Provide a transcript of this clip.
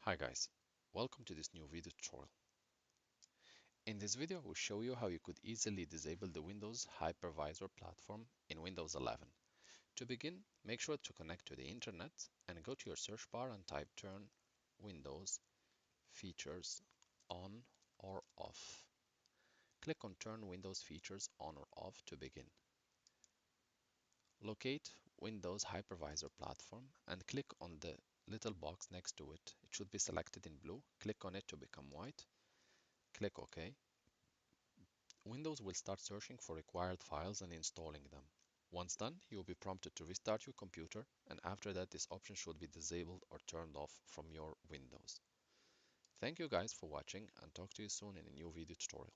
Hi guys, welcome to this new video tutorial. In this video, we'll show you how you could easily disable the Windows Hypervisor Platform in Windows 11. To begin, make sure to connect to the internet and go to your search bar and type Turn Windows Features On or Off. Click on Turn Windows Features On or Off to begin. Locate Windows Hypervisor Platform and click on the little box next to it. It should be selected in blue. Click on it to become white. Click OK. Windows will start searching for required files and installing them. Once done, you will be prompted to restart your computer, and after that this option should be disabled or turned off from your Windows. Thank you guys for watching, and talk to you soon in a new video tutorial.